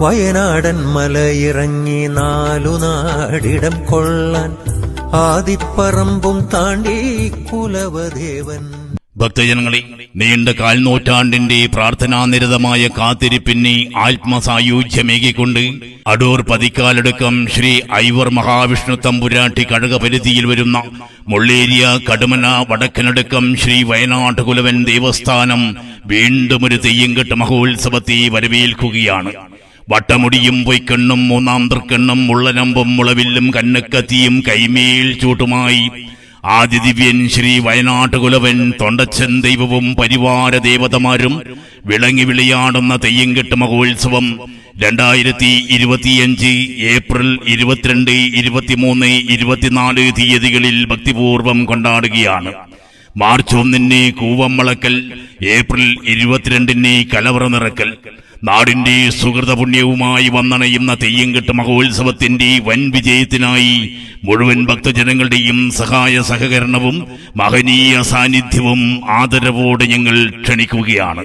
വയനാടൻ മലയിറങ്ങി നാലുനാടിടം കൊള്ളാൻ ആദിപ്പറമ്പും താണ്ടി കുലവദേവൻ. ഭക്തജനങ്ങളെ, നീണ്ട കാൽനൂറ്റാണ്ടിന്റെ പ്രാർത്ഥനാനിരതമായ കാത്തിരിപ്പിനെ ആത്മസായുജ്യമേകിക്കൊണ്ട് അടൂർ പതിക്കാലടുക്കം ശ്രീ ഐവർ മഹാവിഷ്ണു തമ്പുരാട്ടി കഴകപരിധിയിൽ വരുന്ന മുള്ളേരിയ കടുമന വടക്കനടുക്കം ശ്രീ വയനാട്ട് കുലവൻ ദേവസ്ഥാനം വീണ്ടും ഒരു തെയ്യംകെട്ട് മഹോത്സവത്തെ വരവേൽക്കുകയാണ്. വട്ടമുടിയും പൊയ്ക്കണ്ണും മൂന്നാം തൃക്കണ്ണും മുള്ളനമ്പും മുളവില്ലും കന്നക്കത്തിയും കൈമേൽ ചൂട്ടുമായി ആദിദിവ്യൻ ശ്രീ വയനാട്ട് കുലവൻ തൊണ്ടച്ചൻ ദൈവവും പരിവാര ദേവതമാരും വിളങ്ങി വിളിയാടുന്ന തെയ്യംകെട്ട് മഹോത്സവം 2025 ഏപ്രിൽ 22, 23, 24 തീയതികളിൽ ഭക്തിപൂർവം കൊണ്ടാടുകയാണ്. മാർച്ച് 1 കൂവമ്മളക്കൽ, ഏപ്രിൽ 22 കലവറ നിറക്കൽ. നാടിന്റെ സുഹൃതപുണ്യവുമായി വന്നണയുന്ന തെയ്യംകെട്ട് മഹോത്സവത്തിന്റെ വൻ വിജയത്തിനായി മുഴുവൻ ഭക്തജനങ്ങളുടെയും സഹായ സഹകരണവും മഹനീയ സാന്നിധ്യവും ആദരവോടെ ഞങ്ങൾ ക്ഷണിക്കുകയാണ്.